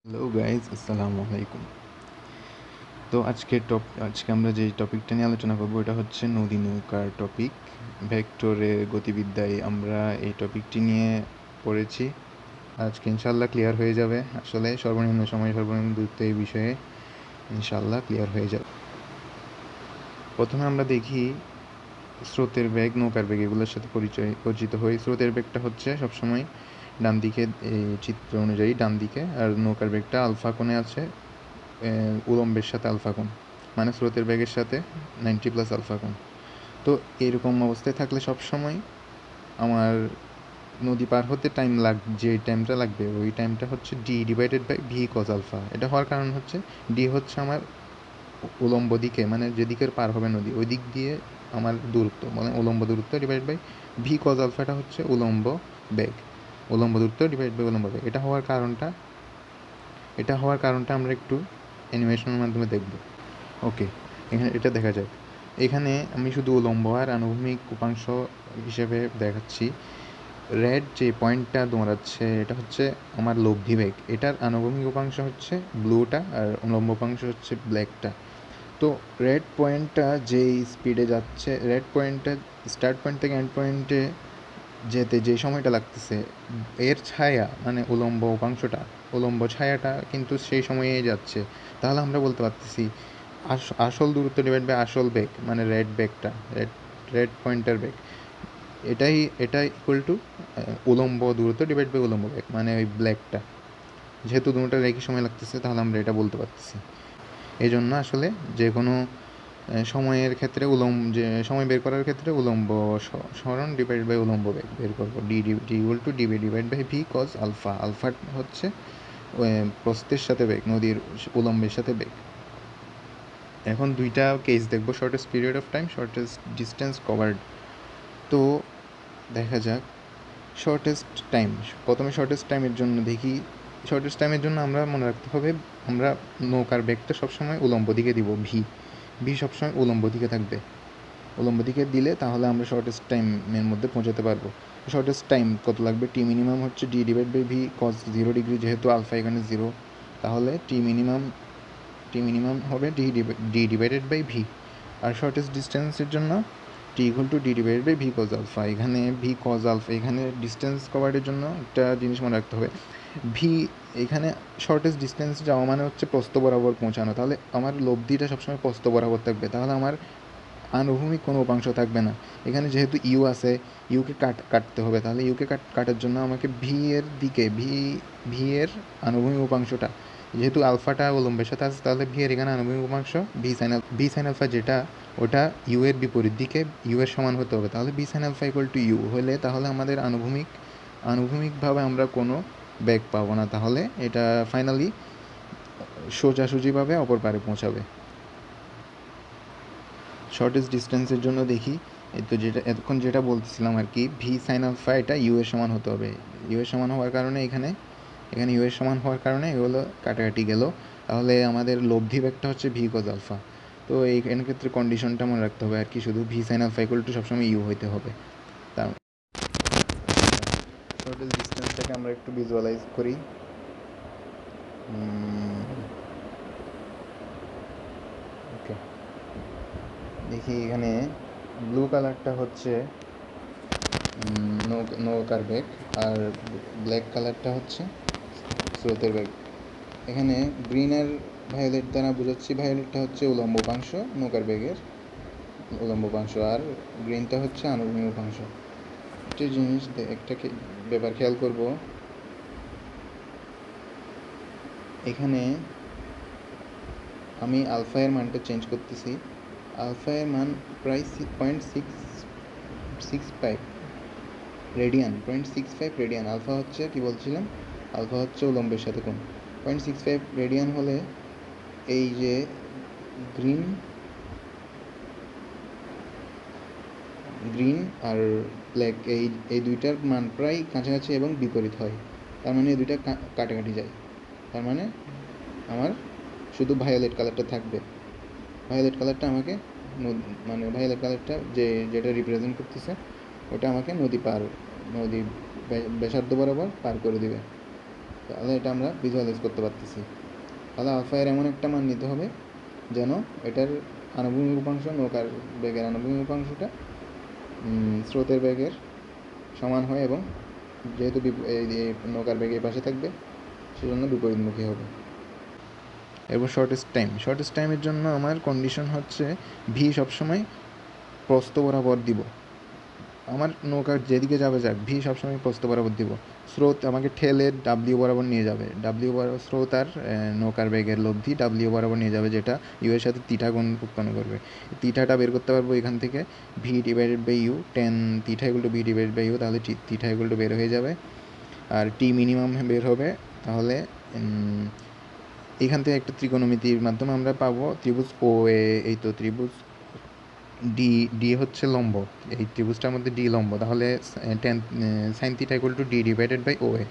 Hello guys, আসসালামু আলাইকুম। তো আজকে আমরা যে টপিকটা নিয়ে আলোচনা করবো এটা হচ্ছে নদী নৌকার টপিক। ভেক্টরের গতিবিদ্যায় আমরা এই টপিকটি নিয়ে পড়েছি। আজকে ইনশাল্লাহ ক্লিয়ার হয়ে যাবে। আসলে সর্বনিম্ন সময় সর্বনিম্ন দূরত্ব এই বিষয়ে ইনশাল্লাহ ক্লিয়ার হয়ে যাবে। প্রথমে আমরা দেখি স্রোতের বেগ, নৌকার বেগ, এগুলোর সাথে পরিচিত হই। স্রোতের বেগটা হচ্ছে সবসময় ডান দিকে, এই চিত্র অনুযায়ী ডান দিকে, আর নৌকার বেগটা আলফা কোণে আছে, উলম্বের সাথে আলফা কোণ, মানে স্রোতের বেগের সাথে 90 প্লাস আলফা কোণ। তো এরকম অবস্থায় থাকলে সবসময় আমার নদী পার হতে যে টাইমটা লাগবে ওই টাইমটা হচ্ছে d/v cos আলফা। এটা হওয়ার কারণ হচ্ছে ডি হচ্ছে আমার উলম্ব দিকে, মানে যেদিকের পার হবে নদী ওই দিক দিয়ে আমার দূরত্ব, মানে উলম্ব দূরত্ব ডিভাইড বাই ভি কজ আলফাটা হচ্ছে উলম্ব বেগ। উলম্ব দূরত্ব ডিভাইড বাই উলম্ব বেগ। এটা হওয়ার কারণটা আমরা একটু অ্যানিমেশনের মাধ্যমে দেখব। ওকে, এখানে এটা দেখা যাক। এখানে আমি শুধু উলম্ব আর আনুভূমিক উপাংশ হিসেবে দেখাচ্ছি। রেড যে পয়েন্টটা দৌড়াচ্ছে এটা হচ্ছে আমার লব্ধি বেগ, এটার আনুভূমিক উপাংশ হচ্ছে ব্লুটা আর উলম্ব উপাংশ হচ্ছে ব্ল্যাকটা। তো রেড পয়েন্টটা যেই স্পিডে যাচ্ছে, রেড পয়েন্টটা স্টার্ট পয়েন্ট থেকে এন্ড পয়েন্টে যেতে যে সময়টা লাগতেছে, এর ছায়া মানে উলম্ব ছায়াটা কিন্তু সেই সময়ে যাচ্ছে। তাহলে আমরা বলতে পারতেছি আসল দূরত্ব ডিভাইড বাই আসল বেগ, মানে রেড পয়েন্টার বেগ, এটা ইকুয়াল টু উলম্ব দূরত্ব ডিভাইড বাই উলম্ব বেগ, মানে ওই ব্ল্যাকটা। যেহেতু দুটোটা একই সময় লাগতেছে তাহলে আমরা এটা বলতে পারতেছি। এই জন্য আসলে যে কোনো সময়ের ক্ষেত্রে যে সময় বের করার ক্ষেত্রে উলম্ব সরণ ডিভাইড বাই উলম্ব বেগ বের করবো। D equal to DB divide by V cos alpha. Alpha হচ্ছে প্রস্থের সাথে বেগ, নদীর উলম্বের সাথে বেগ। এখন দুইটা কেস দেখবো, shortest period of time, shortest distance covered. তো দেখা যাক শর্টেস্ট টাইম। প্রথমে শর্টেস্ট টাইমের জন্য দেখি। শর্টেস্ট টাইমের জন্য আমরা মনে রাখতে হবে, আমরা নৌকার বেগটা সবসময় উলম্ব দিকে দিব। ভি সবসময় উলম্ব দিকে থাকবে। উলম্ব দিকে দিলে তাহলে আমরা শর্টেস্ট টাইমের মধ্যে পৌঁছাতে পারবো। শর্টেস্ট টাইম কত লাগবে? টি মিনিমাম হচ্ছে D divide by V cos 0 degree, যেহেতু আলফা এখানে 0, তাহলে টি মিনিমাম হবে ডি ডিভাইডেড বাই ভি। আর শর্টেস্ট ডিস্টেন্সের জন্য T equal to D divided by V cos alpha. এখানে ভি কজ আলফা, এখানে ডিস্টেন্স কভারের জন্য একটা জিনিস মনে রাখতে হবে, ভি এখানে শর্টেস্ট ডিস্টেন্স যাওয়া মানে হচ্ছে প্রস্থ বরাবর পৌঁছানো। তাহলে আমার লব্ধিটা সবসময় প্রস্থ বরাবর থাকবে, তাহলে আমার আনুভূমিক কোনো উপাংশ থাকবে না। এখানে যেহেতু ইউ আছে, ইউকে কাটতে হবে, তাহলে ইউকে কাটার জন্য আমাকে ভি এর দিকে ভি এর আনুভূমিক উপাংশটা, যেহেতু আলফাটা উলম্বের সাথে আছে, তাহলে ভি এর এখানে আনুভূমিক উপাংশ ভি সাইন আলফা যেটা, ওটা ইউ এর বিপরীত দিকে ইউ এর সমান হতে হবে। তাহলে V sine alpha equal to U হলে তাহলে আমাদের আনুভূমিকভাবে আমরা কোনো বেগ পাবো না। তাহলে এটা ফাইনালি সোজাসুজিভাবে অপর পারে পৌঁছাবে। শর্টেস্ট ডিস্টেন্সের জন্য দেখি, এই তো এতক্ষণ যেটা বলতেছিলাম আর কি, ভি সাইন আলফা এটা ইউ এর সমান হতে হবে। ইউ এর সমান হওয়ার কারণে এখানে ইউ এর সমান হওয়ার কারণে এগুলো কাটাকাটি গেল। তাহলে আমাদের লব্ধি বেগটা হচ্ছে ভি কজ আলফা। তো এই ক্ষেত্রে কন্ডিশনটা মনে রাখতে হবে আর কি, শুধু V sine alpha equal to সবসময় ইউ হইতে হবে। তার শর্টেস্ট ডিস্টেন্সটাকে আমরা একটু ভিজুয়ালাইজ করি। ওকে, দেখি এখানে ব্লু কালারটা হচ্ছে নৌকার বেগ, আর ব্ল্যাক কালারটা হচ্ছে স্রোতের বেগ। এখানে গ্রিন আর ভায়োলেট দ্বারা বোঝাচ্ছি, ভায়োলেটটা হচ্ছে উলম্ব উপাংশ নৌকার বেগের উলম্ব উপাংশ, আর গ্রিনটা হচ্ছে আনুভূমিক উপাংশ। একটা জিনিস, একটা ব্যাপার খেয়াল করব, এখানে আমি আলফা এর মানটা চেঞ্জ করতেছি। আলফা এর মান প্রায় 0.665 রেডিয়ান, 0.65 রেডিয়ান। আলফা হচ্ছে কি বলছিলাম, আলফা হচ্ছে উলম্বের সাথে কোণ। 0.65 রেডিয়ান হলে এই যে গ্রিন আর ব্ল্যাক এই দুইটার মান প্রায় কাছাকাছি এবং বিপরীত হয়। তার মানে এই দুইটা কাটাকাটি যায়। তার মানে আমার শুধু ভায়োলেট কালারটা থাকবে। ভায়োলেট কালারটা আমাকে ভায়োলেট কালারটা যেটা রিপ্রেজেন্ট করতেছে ওটা আমাকে নদী ব্যাসার্ধ বরাবর পার করে দিবে। তাহলে এটা আমরা ভিজুয়ালাইজ করতে পারতেছি। তাহলে আলফা এর এমন একটা মান নিতে হবে যেন এটার আনুভূমিক উপাংশ, নৌকার বেগের আনুভূমিক উপাংশটা স্রোতের বেগের সমান হয়, এবং যেহেতু এই নৌকার বেগ এই পাশে থাকবে সেজন্য বিপরীতমুখী হবে। এরপর শর্টেস্ট টাইমের জন্য আমার কন্ডিশন হচ্ছে ভি সবসময় প্রস্থ বরাবর দিব। আমার নৌকা যেদিকে যাবে যাক, ভি সবসময় প্রস্থ বরাবর দিব। স্রোত আমাকে ঠেলে ডাব্লিউ বরাবর নিয়ে যাবে, ডাব্লিউ বরাবর স্রোত আর নৌকার বেগের লব্ধি ডাব্লিউ বরাবর নিয়ে যাবে, যেটা ইউ এর সাথে থিটা কোণ উৎপন্ন করবে। থিটাটা বের করতে পারবো এখান থেকে, V divided by U, tan theta equal to V divided by U, তাহলে থিটা ইকুয়াল টু বের হয়ে যাবে, আর টি মিনিমাম বের হবে। তাহলে এখান থেকে একটা ত্রিকোণমিতির মাধ্যমে আমরা পাবো ত্রিভুজ ও এ, এই তো ত্রিভুজ ডি হচ্ছে লম্ব, এই ত্রিভুজটার মধ্যে ডি লম্ব, তাহলে tan sine theta equal to D divided by O A.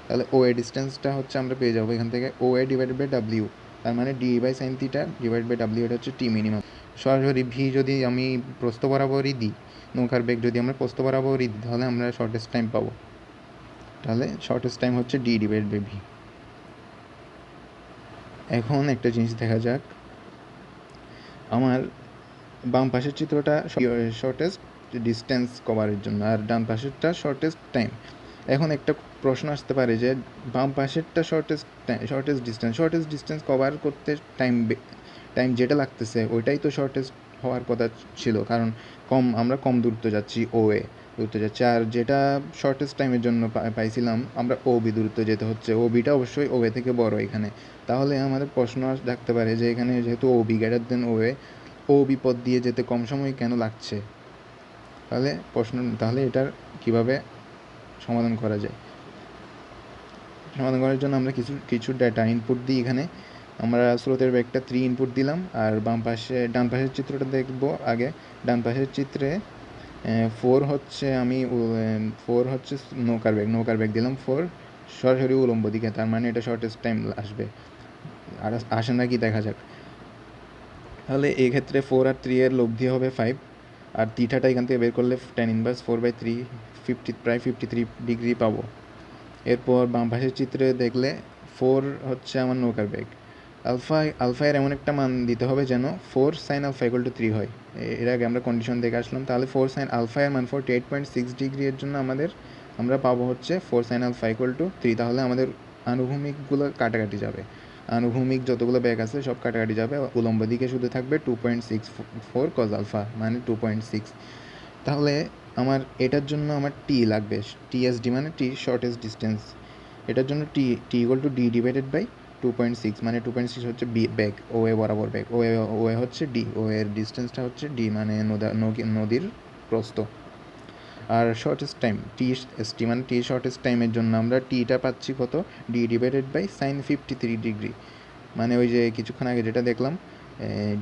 তাহলে ও এ ডিস্টেন্সটা হচ্ছে আমরা পেয়ে যাবো এখান থেকে ও এ ডিভাইডেড বাই ডাব্লিউ, তার মানে D by sine theta divide by W, এটা হচ্ছে টি মিনিমাম। সরাসরি ভি যদি আমি প্রস্থ বরাবরই দিই, নৌকার বেগ যদি আমরা প্রস্থ বরাবরই দিই, তাহলে আমরা শর্টেস্ট টাইম পাবো। তাহলে শর্টেস্ট টাইম হচ্ছে ডি ডিভাইড বাই ভি। এখন একটা জিনিস দেখা যাক, আমার বাম পাশের চিত্রটা শর্টেস্ট ডিস্টেন্স কভারের জন্য, আর ডান পাশেরটা শর্টেস্ট টাইম। এখন একটা প্রশ্ন আসতে পারে যে বাম পাশেরটা শর্টেস্ট ডিস্টেন্স কভার করতে টাইম যেটা লাগতেছে ওইটাই তো শর্টেস্ট হওয়ার কথা ছিল, কারণ আমরা কম দূরত্ব যাচ্ছি, ও এ দূরত্ব যাচ্ছি, আর যেটা শর্টেস্ট টাইমের জন্য পাইছিলাম আমরা ও বি দূরত্ব যেতে হচ্ছে, ও বিটা অবশ্যই ও এ থেকে বড় এখানে। তাহলে আমাদের প্রশ্ন থাকতে পারে যে এখানে যেহেতু ও বি গ্রেটার দেন ও এ, ও বিপদ দিয়ে যেতে কম সময় কেন লাগছে? তাহলে এটার কিভাবে সমাধান করা যায়? সমাধান করার জন্য আমরা কিছু ডেটা ইনপুট দিই। এখানে আমরা স্রোতের বেগটা 3 ইনপুট দিলাম, আর ডান পাশের চিত্রটা দেখব আগে। ডান পাশের চিত্রে 4 হচ্ছে নৌকার বেগ দিলাম 4 সরাসরি উলম্ব দিকে, তার মানে এটা শর্টেস্ট টাইম আসবে, আর আসে নাকি দেখা যাক। তাহলে এই ক্ষেত্রে 4 আর 3 এর লব্ধি হবে 5, আর থিটাটা এখান থেকে বের করলে tan ইনভার্স 4/3 প্রায় 53 ডিগ্রি পাবো। এরপর বাম পাশের চিত্রে দেখলে 4 হচ্ছে আমার নৌকার বেগ, আলফা এর এমন একটা মান দিতে হবে যেন 4 sin আলফা ইকুয়াল টু 3 হয়। এর আগে আমরা কন্ডিশন দেখে আসলাম। তাহলে 4 sin আলফা এর মান 48.6 ডিগ্রি এর জন্য আমরা পাবো হচ্ছে 4 sin আলফা ইকুয়াল টু 3। তাহলে আমাদের আনুভূমিকগুলো কাটাকাটি যাবে, আনুভূমিক যতগুলো বেগ আছে সব কাটাকাটি যাবে, উলম্ব দিকে শুধু থাকবে 2.64 cos আলফা মানে 2.6। তাহলে আমার এটার জন্য আমার টি লাগবে, টিএসডি মানে টি শর্টেস্ট ডিস্টেন্স। এটার জন্য T equal to D divided by 2.6, মানে 2.6 হচ্ছে বেগ, ও এ বরাবর বেগ, ও এ হচ্ছে ডি, ও এর ডিস্টেন্সটা হচ্ছে ডি মানে নদীর প্রস্থ। আর শর্টেস্ট টাইম টি মানে টি শর্টেস্ট টাইমের জন্য আমরা টিটা পাচ্ছি কত, D divided by sine 53 degree, মানে ওই যে কিছুক্ষণ আগে যেটা দেখলাম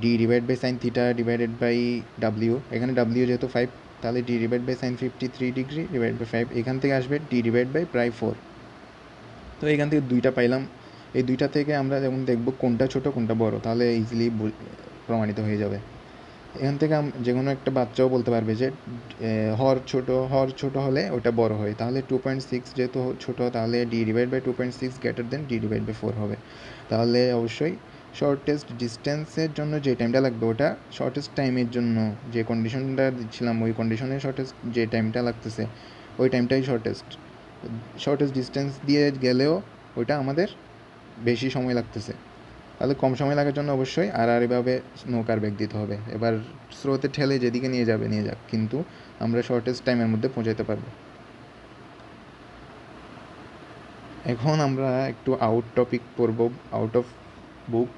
D divide by sine theta divided by W, এখানে ডাব্লিউ যেহেতু 5, তাহলে D divide by sine 53 degree divide by 5, এখান থেকে আসবে ডি ডিভাইড বাই প্রায় 4। তো এখান থেকে দুইটা পাইলাম, এই দুইটা থেকে আমরা যেমন দেখব কোনটা ছোট কোনটা বড়, তাহলে ইজিলি প্রমাণিত হয়ে যাবে। এখান থেকে যে কোনো একটা বাচ্চাও বলতে পারবে যে হর ছোট হলে ওটা বড় হয়, তাহলে 2.6 যেহেতু ছোট, তাহলে D divide by 2.6 greater than D divide by 4 হবে। তাহলে অবশ্যই শর্টেস্ট ডিস্টেন্সের জন্য যে টাইমটা লাগবে ওটা শর্টেস্ট টাইমের জন্য যে কন্ডিশনটা দিচ্ছিলাম ওই কন্ডিশনে যে টাইমটা লাগতেছে ওই টাইমটাই শর্টেস্ট ডিস্টেন্স দিয়ে গেলেও ওইটা আমাদের বেশি সময় লাগতেছে। তাহলে কম সময় লাগার জন্য অবশ্যই এভাবে নৌকার বেগ দিতে হবে। এবার স্রোতে ঠেলে যেদিকে নিয়ে যাক, কিন্তু আমরা শর্টেস্ট টাইমের মধ্যে পৌঁছাতে পারবো। এখন আমরা একটু আউট টপিক পড়ব, আউট অফ বুক।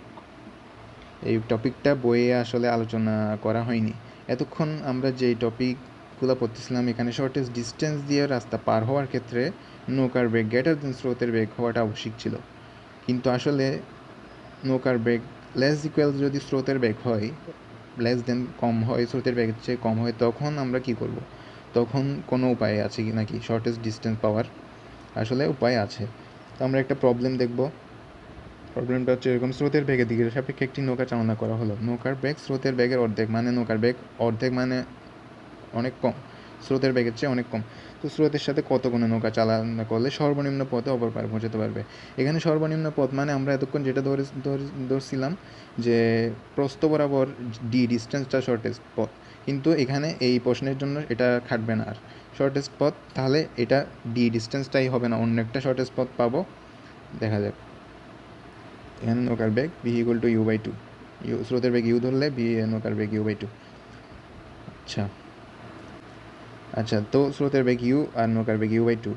এই টপিকটা বইয়ে আসলে আলোচনা করা হয়নি এতক্ষণ। আমরা যে টপিকগুলো পড়তেছিলাম এখানে শর্টেস্ট ডিস্টেন্স দিয়ে রাস্তা পার হওয়ার ক্ষেত্রে নৌকার বেগ গ্রেটার দেন স্রোতের বেগ হওয়াটা আবশ্যিক ছিল, কিন্তু আসলে নৌকার বেগ লেস ইকুয়াল যদি স্রোতের বেগ হয়, লেস দেন কম হয়, স্রোতের বেগের চেয়ে কম হয়, তখন আমরা কি করব? তখন কোনো উপায় আছে কি নাকি শর্টেস্ট ডিস্টেন্স পাওয়ার? আসলে উপায় আছে। তো আমরা একটা প্রবলেম দেখব। প্রবলেমটা হচ্ছে এরকম, স্রোতের বেগের দিকে সাপেক্ষে একটি নৌকা চালনা করা হলো, নৌকার বেগ স্রোতের বেগের অর্ধেক, মানে নৌকার বেগ অর্ধেক মানে অনেক কম, স্রোতের বেগের চেয়ে অনেক কম। তো স্রোতের সাথে কত গুণে নৌকা চালনা করলে সর্বনিম্ন পথে অপর পারে পৌঁছাতে পারবে। এখানে সর্বনিম্ন পথ মানে আমরা এতক্ষণ যেটা ধরছিলাম যে প্রস্থ বরাবর ডি ডিস্টেন্সটা শর্টেস্ট পথ, কিন্তু এখানে এই প্রশ্নের জন্য এটা খাটবে না আর শর্টেস্ট পথ, তাহলে এটা ডি ডিস্টেন্সটাই হবে না, অন্য একটা শর্টেস্ট পথ পাবো। দেখা যাক। এখানে নৌকার বেগ V equal to U by two, স্রোতের বেগ ইউ ধরলে ভি নৌকার বেগ ইউ বাই টু। আচ্ছা আচ্ছা, তো স্রোতের বেগ ইউ আর নৌকার বেগ ইউ বাই টু।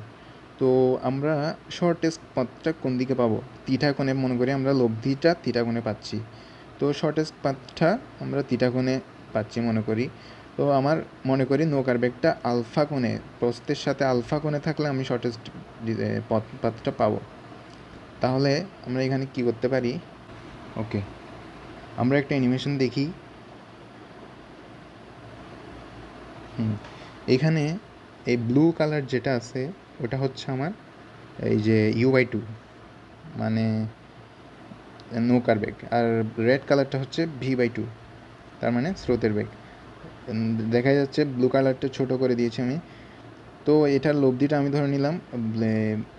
তো আমরা শর্টেস্ট পাথটা কোন দিকে পাবো? থিটা কোণে, মনে করি আমরা লব্ধিটা থিটা কোণে পাচ্ছি। তো শর্টেস্ট পাথটা আমরা থিটা কোণে পাচ্ছি মনে করি। তো আমার মনে করি নৌকার বেগটা আলফা কোণে, প্রস্থের সাথে আলফা কোণে থাকলে আমি শর্টেস্ট পাথটা পাবো। তাহলে আমরা এখানে কি করতে পারি? ওকে, আমরা একটা অ্যানিমেশন দেখি। এখানে এই ব্লু কালার যেটা আছে ওটা হচ্ছে আমার এই যে ইউ বাই টু, মানে নৌকার বেগ, আর রেড কালারটা হচ্ছে ভি বাই টু, তার মানে স্রোতের বেগ। দেখা যাচ্ছে ব্লু কালারটা ছোট করে দিয়েছি আমি। তো এটার লব্ধিটা আমি ধরে নিলাম,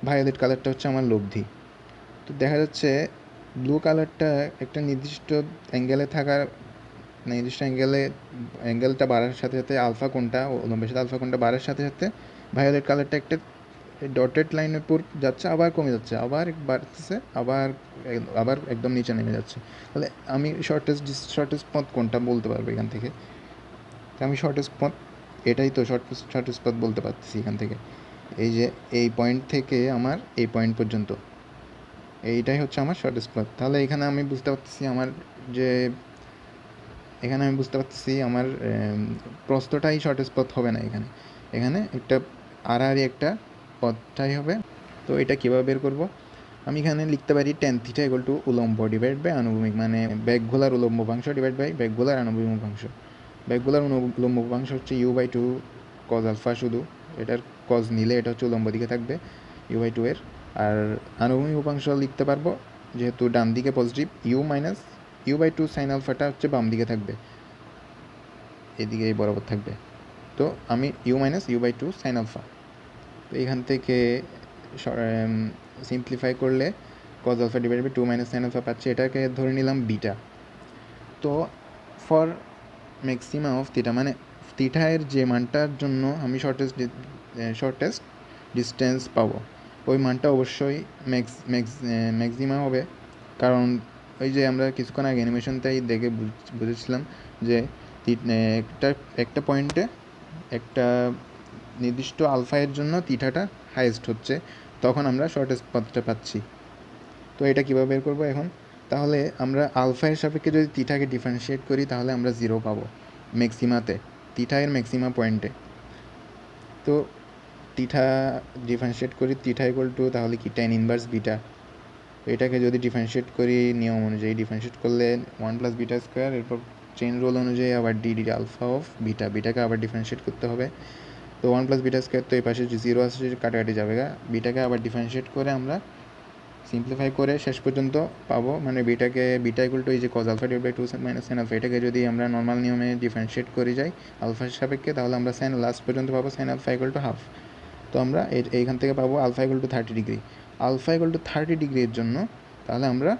ভায়োলেট কালারটা হচ্ছে আমার লব্ধি। তো দেখা যাচ্ছে ব্লু কালারটা একটা নির্দিষ্ট অ্যাঙ্গেলে থাকার, নির্দিষ্ট অ্যাঙ্গেলটা বাড়ার সাথে সাথে আলফা কোণটা, লম্বের সাথে আলফা কোণটা বাড়ার সাথে সাথে ভায়োলেট কালারটা একটা ডটেড লাইনের উপর যাচ্ছে, আবার কমে যাচ্ছে, আবার বাড়তেছে, আবার আবার একদম নিচে নেমে যাচ্ছে। তাহলে আমি শর্টেস্ট পথ কোনটা বলতে পারবো এখান থেকে? আমি শর্টেস্ট পথ, এটাই তো শর্টেস্ট পথ বলতে পারতেছি এখান থেকে। এই যে এই পয়েন্ট থেকে আমার এই পয়েন্ট পর্যন্ত, এইটাই হচ্ছে আমার শর্টেস্ট পথ। তাহলে এখানে আমি বুঝতে পারতেছি আমার প্রস্থটাই শর্টেস্ট পথ হবে না এখানে, এখানে একটা আড়াআড়ি একটা পথটাই হবে। তো এটা কীভাবে বের করব? আমি এখানে লিখতে পারি tan থিটা ইকুয়াল টু উলম্ব ডিভাইড বাই আনুভূমিক, মানে ব্যাক ঘোলার উলম্ব অংশ ডিভাইড বাই ব্যাক ঘোলার আনুভূমিক অংশ। ব্যাক ঘোলার উলম্ব অংশ হচ্ছে U by two cos alpha, শুধু এটার কজ নিলে এটা হচ্ছে উলম্ব দিকে থাকবে ইউ বাই টু এর। আর আনুভূমিক উপাংশ লিখতে পারবো, যেহেতু ডান দিকে positive, U minus U by two sine আলফাটা হচ্ছে বাম দিকে থাকবে, এদিকে এই বরাবর থাকবে। তো আমি U minus U by two sine alpha, তো এখান থেকে সিম্পলিফাই করলে cos alpha divide by two minus sine alpha পাচ্ছি, এটাকে ধরে নিলাম বিটা। তো ফর ম্যাক্সিমা অফ থিটা, মানে থিটা এর যে মানটার জন্য আমি শর্টেস্ট ডিস্টেন্স পাবো, ওই মানটা অবশ্যই ম্যাক্সিমা হবে। কারণ ওই যে আমরা কিছুক্ষণ আগে অ্যানিমেশনটাই দেখে বুঝেছিলাম যে একটা পয়েন্টে একটা নির্দিষ্ট আলফা এর জন্য থিটাটা হাইয়েস্ট হচ্ছে, তখন আমরা শর্টেস্ট পথটা পাচ্ছি। তো এটা কীভাবে বের করবো এখন? তাহলে আমরা আলফা এর সাপেক্ষে যদি থিটাকে ডিফারেন্সিয়েট করি তাহলে আমরা 0 পাবো ম্যাক্সিমাতে, থিটা এর ম্যাক্সিমা পয়েন্টে। তো থিটা ডিফারেন্সিয়েট করি, থিটা ইকুয়াল টু তাহলে কি tan ইনভার্স বিটা। এটাকে যদি ডিফারেন্সিয়েট করি নিয়ম অনুযায়ী, ডিফারেন্সিয়েট করলে 1 প্লাস বিটা স্কোয়ার, এরপর চেইন রুল অনুযায়ী আবার ডি আলফা অফ বিটা, বিটাকে আবার ডিফারেন্সিয়েট করতে হবে। তো 1 প্লাস বিটা স্কোয়ার, তো এই পাশে যে 0 আছে কাটাকাটি যাবে, বিটাকে আবার ডিফারেন্সিয়েট করে আমরা সিম্পলিফাই করে শেষ পর্যন্ত পাবো, মানে বিটা ইকুয়াল টু এই যে cos alpha divide by two minus sine alpha, এটাকে যদি আমরা নর্মাল নিয়মে ডিফারেন্সিয়েট করে যাই আলফার সাপেক্ষে, তাহলে আমরা লাস্ট পর্যন্ত পাবো sine alpha equal to half. তো আমরা এইখান থেকে পাবো alpha equal to 30 degree. Alpha equal to 30 ডিগ্রির জন্য তাহলে আমরা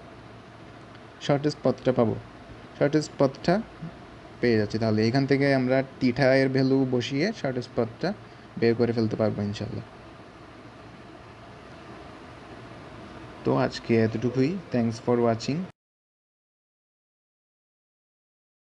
শর্টেস্ট পথটা পাবো, শর্টেস্ট পথটা পেয়ে যাচ্ছি। তাহলে এখান থেকে আমরা থিটা এর ভ্যালু বসিয়ে শর্টেস্ট পথটা বের করে ফেলতে পারবো ইনশাল্লাহ। তো আজকে এতটুকুই, থ্যাংকস ফর ওয়াচিং।